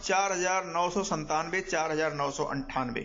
4997 4998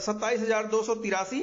27,283,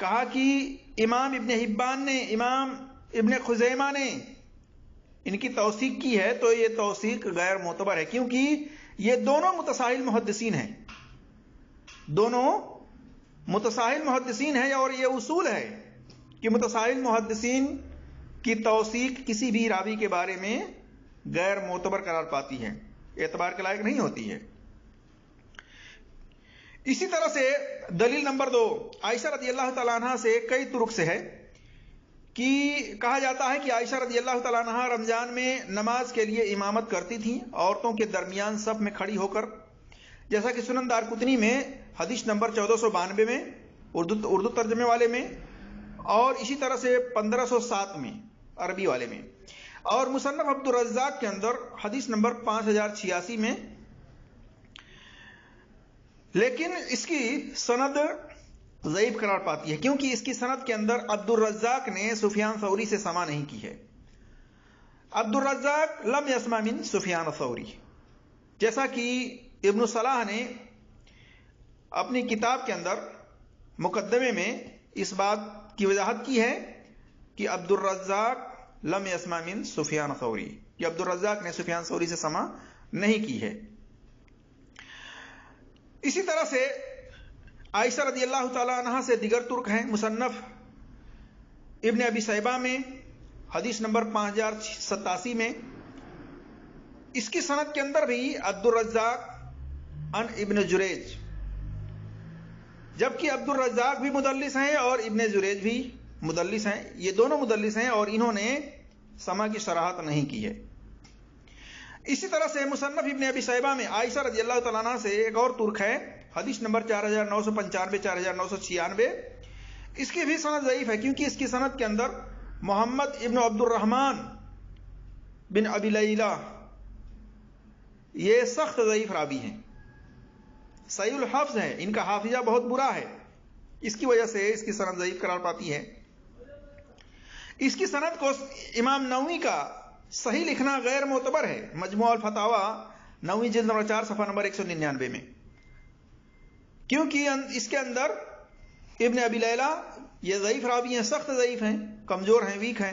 کہا کہ امام ابن حبان نے، امام ابن خزیمہ نے ان کی توثیق کی ہے، تو یہ توثیق غیر معتبر ہے، کیونکہ یہ دونوں متساہل محدثین ہیں، دونوں متساہل محدثین ہیں، اور یہ اصول ہے کہ متساہل محدثین کی توثیق کسی بھی راوی کے بارے میں غیر معتبر قرار پاتی ہے، اعتبار کے لائق نہیں ہوتی ہے۔ اسی طرح سے دلیل نمبر 2، عائشہ رضی اللہ تعالیٰ عنہ سے کئی طرق سے ہے کہ کہا جاتا ہے کہ عائشہ رضی اللہ تعالیٰ عنہ رمضان میں نماز کے لیے امامت کرتی تھیں عورتوں کے درمیان صف میں کھڑی ہو کر، جیسا کہ سنن دارقطنی میں حدیث نمبر 1492 میں اردو ترجمے والے میں، اور اسی طرح سے 1507 میں عربی والے میں، اور مصنف عبد الرزاق کے اندر حدیث نمبر 5086 میں۔ لیکن اس کی سند ضعیف قرار پاتی ہے، کیونکہ اس کی سند کے اندر عبد الرزاق نے سفیان ثوری سے سماع نہیں کی ہے۔ عبد الرزاق لم یسمع من سفیان ثوری، جیسا کہ ابن صلاح نے اپنی کتاب کے اندر مقدمے میں اس بات کی وضاحت کی ہے کہ عبد الرزاق لم یسمع من سفیان ثوری، کہ عبد الرزاق نے سفیان ثوری سے سماع نہیں کی ہے۔ اسی طرح سے عائشہ رضی اللہ تعالی عنہ سے دیگر ترک ہیں، مصنف ابن ابی شیبہ میں حدیث نمبر 5087 میں، اس کی سند کے اندر بھی عبد الرزاق عن ابن جریج، جبکہ عبد الرزاق بھی مدلس ہیں اور ابن جریج بھی مدلس ہیں، یہ دونوں مدلس ہیں اور انہوں نے سماع کی صراحت نہیں کی ہے۔ اسی طرح سے مصنف ابن ابی شیبہ میں عائشہ رضی اللہ تعالیٰ عنہ سے ایک اور ترک ہے، حدیث نمبر 4995 4996، اس کی بھی سند ضعیف ہے، کیونکہ اس کی سند کے اندر محمد ابن عبد الرحمن بن ابی لیلہ یہ سخت ضعیف راوی ہیں، صحیح الحفظ ہیں، ان کا حافظہ بہت برا ہے، اس کی وجہ سے اس کی سند ضعیف قرار پاتی ہے۔ اس کی سند کو امام نووی کا صحیح لکھنا غیر معتبر ہے، مجموع الفتاوی 9 جلد نمبر 4 صفحہ نمبر 199 میں، کیونکہ اس کے اندر ابن ابی لیلہ یہ ضعیف راوی ہیں، سخت ضعیف ہیں، کمزور ہیں، ویک ہیں۔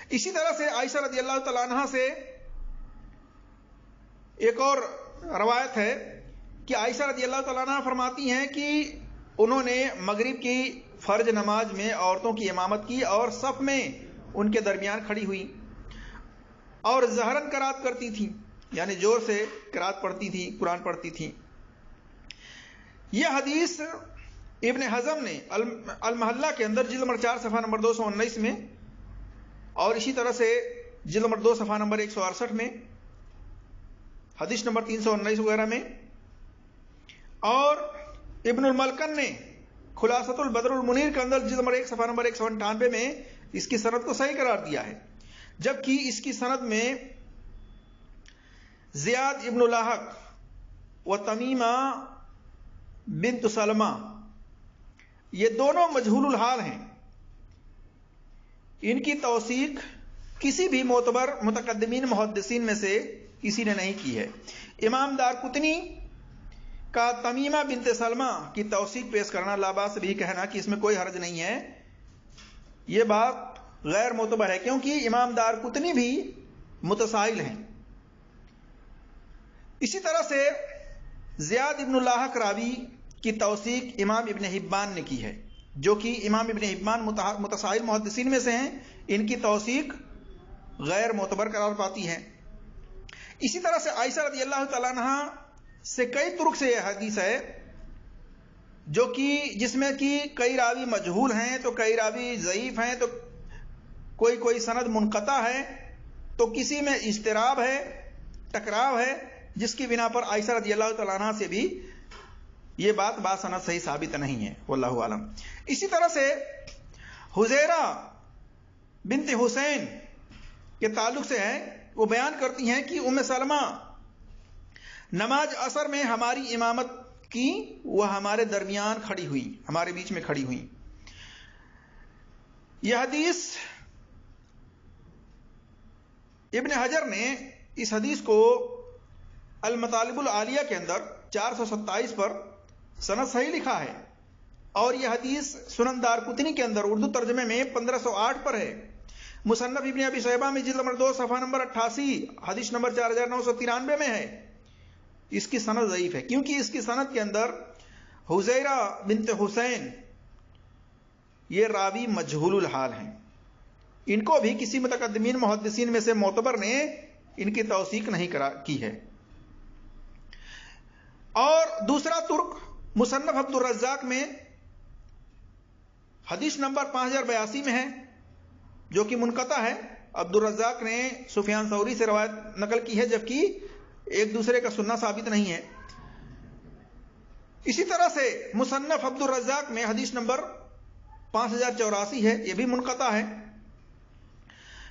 اسی طرح سے عائشہ رضی اللہ تعالیٰ عنہ سے ایک اور روایت ہے کہ عائشہ رضی اللہ تعالیٰ عنہ فرماتی ہیں کہ انہوں نے مغرب کی فرض نماز میں عورتوں کی امامت کی اور صف میں ان کے درمیان کھڑی ہوئی اور ظہرن قرات کرتی تھی، یعنی زور سے قرات پڑھتی تھی، قرآن پڑھتی تھی۔ یہ حدیث ابن حزم نے المحلہ کے اندر جلد نمبر 4 صفحہ نمبر 219 میں، اور اسی طرح سے جلد نمبر 2 صفحہ نمبر 168 میں، حدیث نمبر 319 وغیرہ میں، اور ابن الملکن نے خلاصۃ البدر المنیر کے اندر جلد نمبر 1 صفحہ نمبر 198 میں اس کی سند کو صحیح قرار دیا ہے، جبکہ اس کی سند میں زیاد ابن لاحق و تمیمہ بنت سلمہ یہ دونوں مجہول الحال ہیں، ان کی توثیق کسی بھی معتبر متقدمین محدثین میں سے کسی نے نہیں کی ہے۔ امام دارقطنی کا تمیمہ بنت سلمہ کی توثیق پیش کرنا، لا باس بھی کہنا کہ اس میں کوئی حرج نہیں ہے، یہ بات غیر معتبر ہے، کیونکہ امام دارقطنی بھی متساہل ہیں۔ اسی طرح سے زیاد ابن لاحق راوی کی توثیق امام ابن حبان نے کی ہے، جو کہ امام ابن حبان متساہل محدثین میں سے ہیں، ان کی توثیق غیر معتبر قرار پاتی ہے۔ اسی طرح سے عائشہ رضی اللہ تعالیٰ عنہ سے کئی طرق سے یہ حدیث ہے، جو کہ جس میں کہ کئی راوی مجہول ہیں تو کئی راوی ضعیف ہیں، تو کوئی سند منقطع ہے، تو کسی میں اضطراب ہے، ٹکراؤ ہے، جس کی بنا پر عائشہ رضی اللہ تعالیٰ عنہ سے بھی یہ بات باسند صحیح ثابت نہیں ہے، واللہ عالم۔ اسی طرح سے حزیرہ بنت حسین کے تعلق سے ہے، وہ بیان کرتی ہیں کہ ام سلمہ نماز عصر میں ہماری امامت کی، وہ ہمارے درمیان کھڑی ہوئی، ہمارے بیچ میں کھڑی ہوئی۔ یہ حدیث ابن حجر نے اس حدیث کو المطالب العالیہ کے اندر 427 پر سند صحیح لکھا ہے، اور یہ حدیث سنن دارقطنی کے اندر اردو ترجمے میں 1508 پر ہے. مصنف ابن ابی شیبہ میں جلد نمبر 2 صفحہ نمبر 88 حدیث نمبر 4993 میں ہے. اس کی سند ضعیف ہے کیونکہ اس کی سند کے اندر حزیرہ بنت حسین یہ راوی مجہول الحال ہیں. ان کو بھی کسی متقدمین محدثین میں سے معتبر نے ان کی توثیق نہیں کی ہے. اور دوسرا ترک مصنف عبد الرزاق میں حدیث نمبر 5082 میں ہے جو کہ منقطع ہے. عبد الرزاق نے سفیان ثوری سے روایت نقل کی ہے جبکہ ایک دوسرے کا سننا ثابت نہیں ہے. اسی طرح سے مصنف عبد الرزاق میں حدیث نمبر 5084 ہے، یہ بھی منقطع ہے.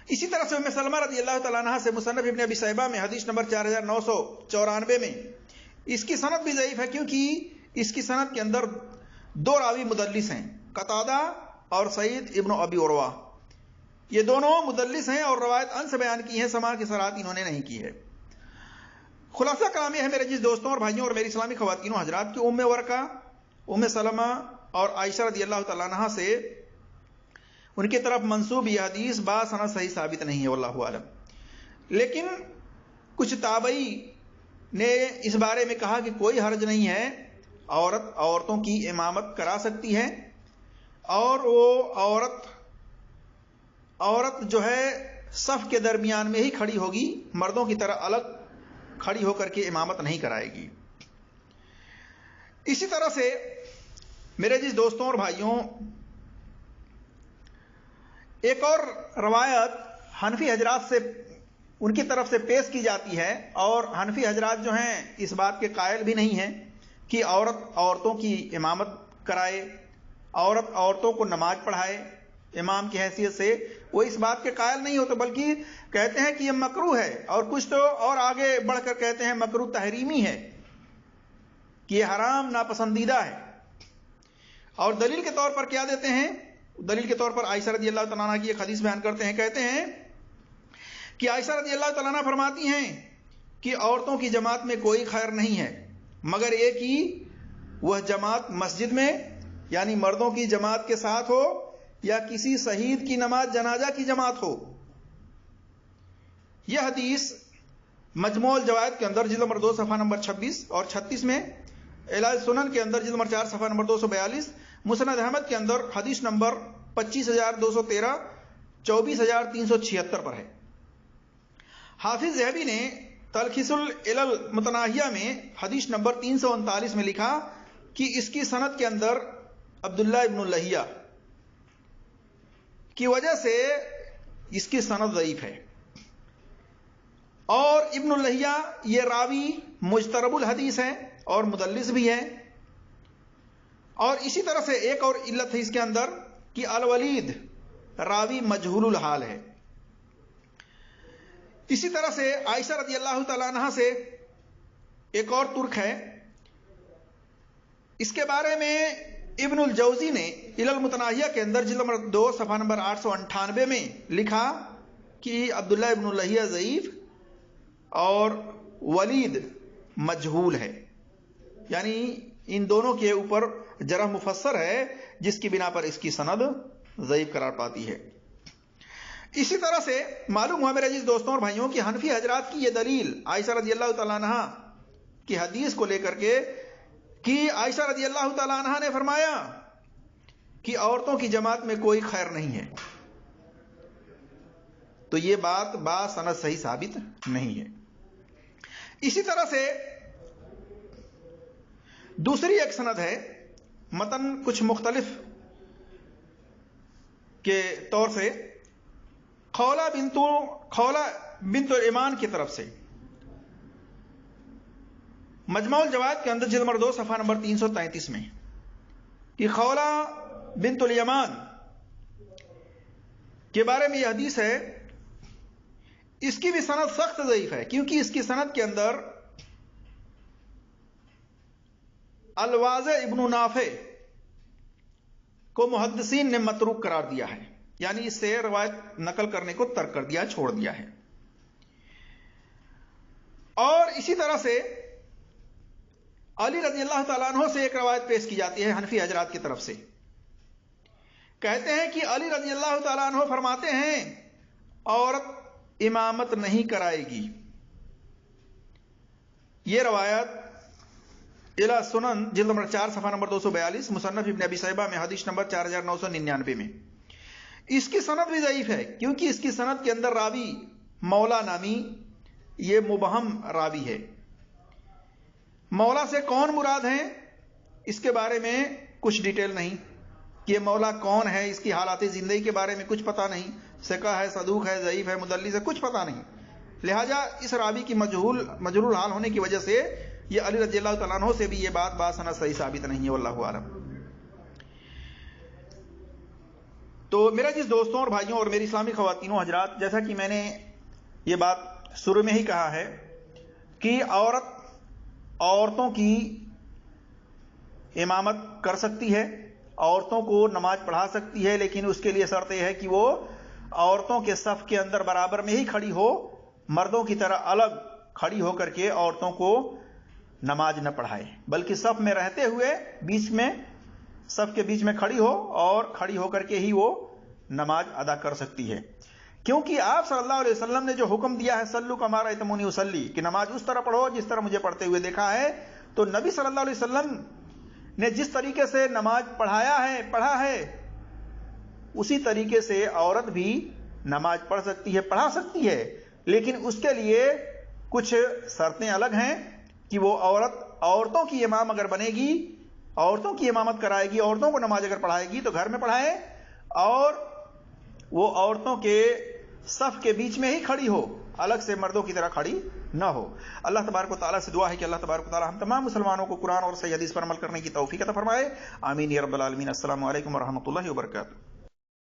اسی طرح سے ام سلمہ رضی اللہ تعالیٰ عنہ سے مصنف ابن ابی شیبہ میں حدیث نمبر 4994 میں اس کی سند بھی ضعیف ہے کیونکہ اس کی سند کے اندر 2 راوی مدلس ہیں، قتادہ اور سعید ابن ابی عروہ. یہ دونوں مدلس ہیں اور روایت ان سے بیان کی ہے، سماع کی صراحت انہوں نے نہیں کی ہے. خلاصہ کلام یہ ہے میرے جس دوستوں اور بھائیوں اور میری اسلامی خواتین و حضرات کی ام ورقہ، ام سلمہ اور عائشہ رضی اللہ تعالیٰ عنہ سے ان کی طرف منسوب یہ حدیث باسند صحیح ثابت نہیں ہے واللہ اعلم. لیکن کچھ تابعی نے اس بارے میں کہا کہ کوئی حرج نہیں ہے، عورتوں کی امامت کرا سکتی ہے اور وہ عورت جو ہے صف کے درمیان میں ہی کھڑی ہوگی، مردوں کی طرح الگ کھڑی ہو کر کے امامت نہیں کرائے گی. اسی طرح سے میرے جس دوستوں اور بھائیوں ایک اور روایت حنفی حضرات سے ان کی طرف سے پیش کی جاتی ہے، اور حنفی حضرات جو ہیں اس بات کے قائل بھی نہیں ہیں کہ عورتوں کی امامت کرائے، عورتوں کو نماز پڑھائے امام کی حیثیت سے. وہ اس بات کے قائل نہیں ہوتے بلکہ کہتے ہیں کہ یہ مکروہ ہے، اور کچھ تو اور آگے بڑھ کر کہتے ہیں مکروہ تحریمی ہے کہ یہ حرام ناپسندیدہ ہے. اور دلیل کے طور پر کیا دیتے ہیں؟ دلیل کے طور پر عائشہ رضی اللہ تعالیٰ عنہ کی ایک حدیث بیان کرتے ہیں، کہتے ہیں کہ عائشہ رضی اللہ تعالیٰ عنہ فرماتی ہیں کہ عورتوں کی جماعت میں کوئی خیر نہیں ہے مگر ایک ہی وہ جماعت مسجد میں، یعنی مردوں کی جماعت کے ساتھ ہو یا کسی شہید کی نماز جنازہ کی جماعت ہو. یہ حدیث مجموع الجوائد کے اندر جلد نمبر 2 صفحہ نمبر 26 اور 36 میں، اعلان سنن کے اندر جلد نمبر 4 صفحہ نمبر 242، مسند احمد کے اندر حدیث نمبر 25213 24376 پر ہے. حافظ ذہبی نے تلخیص العلل متناہیہ میں حدیث نمبر 339 میں لکھا کہ اس کی سند کے اندر عبداللہ ابن اللہیہ کی وجہ سے اس کی سند ضعیف ہے. اور ابن اللہیہ یہ راوی مجترب الحدیث ہے اور مدلس بھی ہے. اور اسی طرح سے ایک اور علت ہے اس کے اندر کہ الولید راوی مجہول الحال ہے. اسی طرح سے عائشہ رضی اللہ تعالی عنہ سے ایک اور ترک ہے، اس کے بارے میں ابن الجوزی نے علل متناہیہ کے اندر جلد نمبر 2 صفحہ نمبر 898 میں لکھا کہ عبداللہ ابن اللہیہ ضعیف اور ولید مجہول ہے، یعنی ان دونوں کے اوپر جرح مفسر ہے جس کی بنا پر اس کی سند ضعیف قرار پاتی ہے. اسی طرح سے معلوم ہوا میرے جس دوستوں اور بھائیوں کی حنفی حضرات کی یہ دلیل عائشہ رضی اللہ تعالیٰ عنہ کی حدیث کو لے کر کے کہ عائشہ رضی اللہ تعالیٰ عنہ نے فرمایا کہ عورتوں کی جماعت میں کوئی خیر نہیں ہے، تو یہ بات باسند صحیح ثابت نہیں ہے. اسی طرح سے دوسری ایک سند ہے، متن کچھ مختلف کے طور سے خولہ بنت ایمان کی طرف سے، مجموع الجوائد کے اندر جلد نمبر 2 صفحہ نمبر 333 میں کہ خولہ بنت الیمان کے بارے میں یہ حدیث ہے. اس کی بھی سند سخت ضعیف ہے کیونکہ اس کی سند کے اندر الواضع ابن نافع کو محدثین نے متروک قرار دیا ہے، یعنی اس سے روایت نقل کرنے کو ترک کر دیا، چھوڑ دیا ہے. اور اسی طرح سے علی رضی اللہ تعالیٰ عنہ سے ایک روایت پیش کی جاتی ہے حنفی حضرات کی طرف سے. کہتے ہیں کہ علی رضی اللہ تعالیٰ عنہ فرماتے ہیں عورت امامت نہیں کرائے گی. یہ روایت الى سنن جلد نمبر 4 صفحہ نمبر 242 مصنف ابن ابی شیبہ میں حدیث نمبر 4999 میں. اس کی سند بھی ضعیف ہے کیونکہ اس کی سند کے اندر راوی مولا نامی یہ مبہم راوی ہے. مولا سے کون مراد ہے اس کے بارے میں کچھ ڈیٹیل نہیں کہ یہ مولا کون ہے, اس کی حالات زندگی کے بارے میں کچھ پتہ نہیں, ثقہ ہے, صدوق ہے, ضعیف ہے, مدلس ہے, کچھ پتہ نہیں. لہٰذا اس راوی کی مجہول حال ہونے کی وجہ سے یہ علی رضی اللہ تعالیٰ عنہ سے بھی یہ بات سند صحیح ثابت نہیں ہے, واللہ اعلم. تو میرا جس دوستوں اور بھائیوں اور میری اسلامی خواتینوں حضرات, جیسا کہ میں نے یہ بات شروع میں ہی کہا ہے کہ عورتوں کی امامت کر سکتی ہے, عورتوں کو نماز پڑھا سکتی ہے, لیکن اس کے لیے شرط یہ ہے کہ وہ عورتوں کے صف کے اندر برابر میں ہی کھڑی ہو, مردوں کی طرح الگ کھڑی ہو کر کے عورتوں کو نماز نہ پڑھائے, بلکہ صف میں رہتے ہوئے صف کے بیچ میں کھڑی ہو اور کھڑی ہو کر کے ہی وہ نماز ادا کر سکتی ہے. کیونکہ آپ صلی اللہ علیہ وسلم نے جو حکم دیا ہے سلو کما رأیتمونی اصلی, کہ نماز اس طرح پڑھو جس طرح مجھے پڑھتے ہوئے دیکھا ہے, تو نبی صلی اللہ علیہ وسلم نے جس طریقے سے نماز پڑھا ہے اسی طریقے سے عورت بھی نماز پڑھ سکتی ہے, پڑھا سکتی ہے, لیکن اس کے لیے کچھ شرطیں الگ ہیں کہ وہ عورتوں کی امام اگر بنے گی, عورتوں کی امامت کرائے گی, عورتوں کو نماز اگر پڑھائے گی تو گھر میں پڑھائے اور وہ عورتوں کے صف کے بیچ میں ہی کھڑی ہو, الگ سے مردوں کی طرح کھڑی نہ ہو. اللہ تبارک و تعالیٰ سے دعا ہے کہ اللہ تبارک و تعالیٰ ہم تمام مسلمانوں کو قرآن اور صحیح حدیث پر عمل کرنے کی توفیق عطا فرمائے. آمین یا رب العالمین. السلام علیکم ورحمۃ اللہ وبرکاتہ.